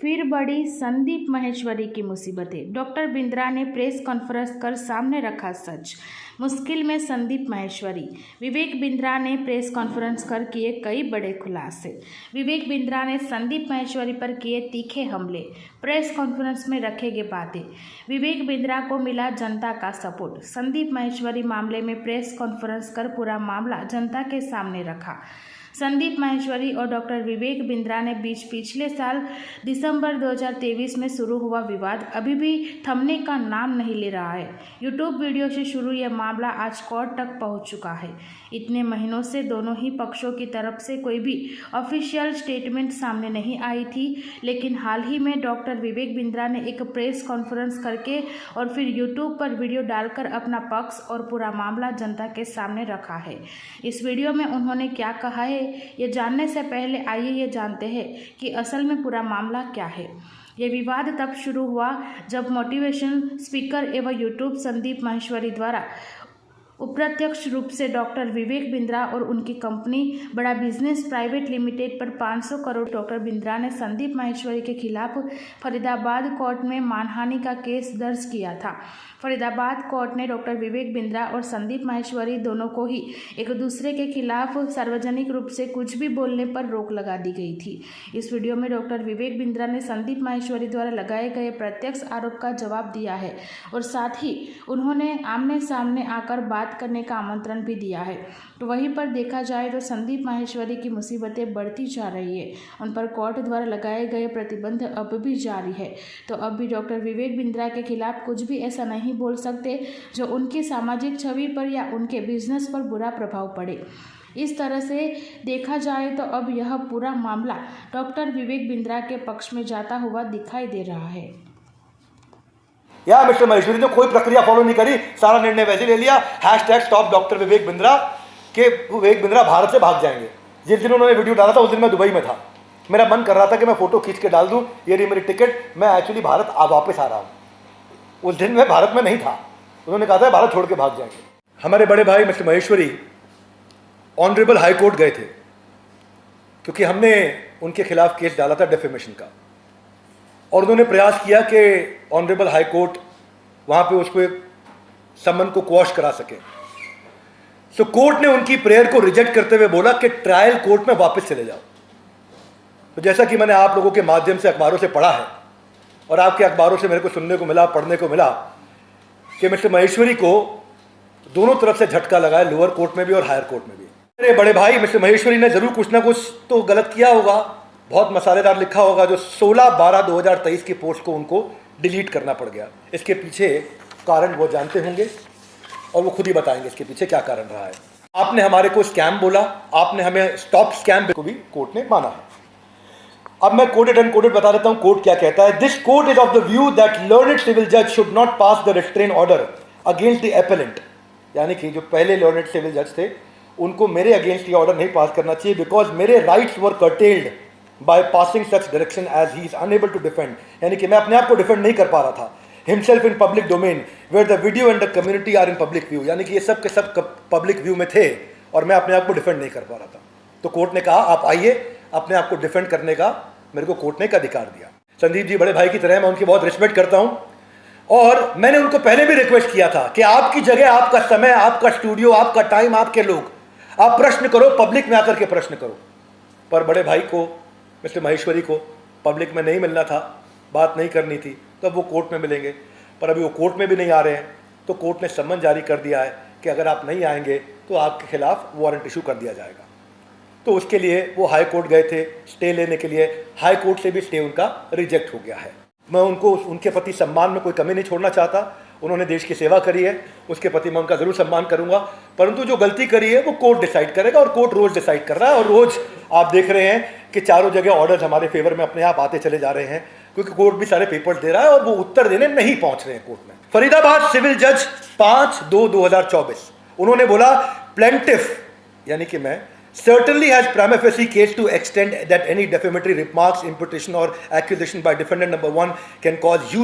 फिर बढ़ी संदीप माहेश्वरी की मुसीबतें। डॉक्टर बिंद्रा ने प्रेस कॉन्फ्रेंस कर सामने रखा सच। मुश्किल में संदीप माहेश्वरी। विवेक बिंद्रा ने प्रेस कॉन्फ्रेंस कर किए कई बड़े खुलासे। विवेक बिंद्रा ने संदीप माहेश्वरी पर किए तीखे हमले। प्रेस कॉन्फ्रेंस में रखेंगे बातें। विवेक बिंद्रा को मिला जनता का सपोर्ट। संदीप माहेश्वरी मामले में प्रेस कॉन्फ्रेंस कर पूरा मामला जनता के सामने रखा। संदीप माहेश्वरी और डॉक्टर विवेक बिंद्रा ने बीच पिछले साल दिसंबर 2023 में शुरू हुआ विवाद अभी भी थमने का नाम नहीं ले रहा है। यूट्यूब वीडियो से शुरू यह मामला आज कोर्ट तक पहुंच चुका है। इतने महीनों से दोनों ही पक्षों की तरफ से कोई भी ऑफिशियल स्टेटमेंट सामने नहीं आई थी, लेकिन हाल ही में डॉक्टर विवेक बिंद्रा ने एक प्रेस कॉन्फ्रेंस करके और फिर यूट्यूब पर वीडियो डालकर अपना पक्ष और पूरा मामला जनता के सामने रखा है। इस वीडियो में उन्होंने क्या कहा है, ये जानने से पहले आइए ये जानते हैं कि असल में पूरा मामला क्या है। ये विवाद तब शुरू हुआ जब मोटिवेशन स्पीकर एवं यूट्यूब संदीप माहेश्वरी द्वारा अप्रत्यक्ष रूप से डॉक्टर विवेक बिंद्रा और उनकी कंपनी बड़ा बिजनेस प्राइवेट लिमिटेड पर 500 करोड़। डॉक्टर बिंद्रा ने संदीप माहेश्वरी के खिलाफ फरीदाबाद कोर्ट में मानहानि का केस दर्ज किया था। फरीदाबाद कोर्ट ने डॉक्टर विवेक बिंद्रा और संदीप माहेश्वरी दोनों को ही एक दूसरे के खिलाफ सार्वजनिक रूप से कुछ भी बोलने पर रोक लगा दी गई थी। इस वीडियो में डॉक्टर विवेक बिंद्रा ने संदीप माहेश्वरी द्वारा लगाए गए प्रत्यक्ष आरोप का जवाब दिया है और साथ ही उन्होंने आमने सामने आकर बात करने का आमंत्रण भी दिया है। तो वहीं पर देखा जाए तो संदीप माहेश्वरी की मुसीबतें बढ़ती जा रही है। उन पर कोर्ट द्वारा लगाए गए प्रतिबंध अब भी जारी है। तो अब भी डॉक्टर विवेक बिंद्रा के खिलाफ कुछ भी ऐसा नहीं बोल सकते जो उनकी सामाजिक छवि पर या उनके बिजनेस पर बुरा प्रभाव पड़े। इस तरह से देखा जाए तो अब यह पूरा मामला डॉक्टर विवेक बिंद्रा के पक्ष में जाता हुआ दिखाई दे रहा है। या मिस्टर माहेश्वरी ने कोई प्रक्रिया फॉलो नहीं करी, सारा निर्णय वैसे ले लिया। #स्टॉप डॉक्टर विवेक बिंद्रा के विवेक बिंद्रा भारत से भाग जाएंगे। जिस दिन उन्होंने वीडियो डाला था उस दिन मैं दुबई में था। मेरा मन कर रहा था कि मैं फोटो खींच के डाल दूं, ये रही मेरी टिकट, मैं एक्चुअली भारत वापस आ रहा हूं। उस दिन मैं भारत में नहीं था। उन्होंने कहा था भारत छोड़ के भाग जाएंगे। हमारे बड़े भाई mister Maheshwari honourable high court गए थे क्योंकि हमने उनके खिलाफ केस डाला था डेफेमेशन का, और उन्होंने प्रयास किया कि ऑनरेबल हाई कोर्ट वहाँ पे उसको एक समन को क्वॉश करा सके। सो कोर्ट ने उनकी प्रेयर को रिजेक्ट करते हुए बोला कि ट्रायल कोर्ट में वापस चले जाओ। तो जैसा कि मैंने आप लोगों के माध्यम से अखबारों से पढ़ा है और आपके अखबारों से मेरे को सुनने को मिला, पढ़ने को मिला कि मिस्टर माहेश्वरी को दोनों तरफ से झटका लगा है, लोअर कोर्ट में भी और हायर कोर्ट में भी। मेरे बड़े भाई मिस्टर माहेश्वरी ने जरूर कुछ ना कुछ तो गलत किया होगा, बहुत मसालेदार लिखा होगा जो 16/12/2023 की पोस्ट को उनको डिलीट करना पड़ गया। इसके पीछे कारण वो जानते होंगे और वो खुद ही बताएंगे इसके पीछे क्या कारण रहा है। आपने हमारे को स्कैम बोला, आपने हमें स्टॉप स्कैम को भी कोर्ट ने माना है। अब मैं कोटेड अनकोटेड बता देता हूं कोर्ट क्या कहता है। This court is of the view that learned civil जज should not pass the restrain order against the appellant, यानी कि जो पहले लर्नेड सिविल जज थे उनको मेरे अगेंस्ट ये ऑर्डर नहीं पास करना चाहिए, बिकॉज मेरे rights were curtailed by passing such direction as he is unable to defend, यानी कि मैं अपने आप को डिफेंड नहीं कर पा रहा था। himself in public domain where the video and the community are in public view, यानी कि ये सब के सब पब्लिक व्यू में थे और मैं अपने आप को डिफेंड नहीं कर पा रहा था। तो कोर्ट ने कहा आप आइए, अपने आप को डिफेंड करने का मेरे को कोर्ट ने एक अधिकार दिया। संदीप जी बड़े भाई की तरह, मैं उनकी बहुत रिस्पेक्ट करता हूँ और मैंने उनको पहले भी रिक्वेस्ट किया था कि आपकी जगह, आपका समय, आपका स्टूडियो, आपका टाइम, आपके लोग, आप प्रश्न करो, पब्लिक में आकर के प्रश्न करो। पर बड़े भाई को मिस्टर माहेश्वरी को पब्लिक में नहीं मिलना था, बात नहीं करनी थी, तो अब वो कोर्ट में मिलेंगे। पर अभी वो कोर्ट में भी नहीं आ रहे हैं, तो कोर्ट ने सम्मन जारी कर दिया है कि अगर आप नहीं आएंगे तो आपके खिलाफ वारंट इशू कर दिया जाएगा। तो उसके लिए वो हाई कोर्ट गए थे स्टे लेने के लिए, हाई कोर्ट से भी स्टे उनका रिजेक्ट हो गया है। मैं उनको, उनके प्रति सम्मान में कोई कमी नहीं छोड़ना चाहता। उन्होंने देश की सेवा करी है, उसके प्रति मैं उनका जरूर सम्मान करूंगा, परंतु जो गलती करी है वो कोर्ट डिसाइड करेगा और कोर्ट रोज डिसाइड कर रहा है। और रोज आप देख रहे हैं कि चारों जगह ऑर्डर्स हमारे फेवर में अपने आप आते चले जा रहे हैं, क्योंकि कोर्ट भी सारे पेपर्स दे रहा है और वो उत्तर देने नहीं पहुंच रहे हैं कोर्ट में। फरीदाबाद सिविल जज 5/2/2024 उन्होंने बोला प्लेंटिफ, यानी कि मैं, certainly has prima facie case to extend that any defamatory remarks, imputation or accusation by defendant number 1 can cause huge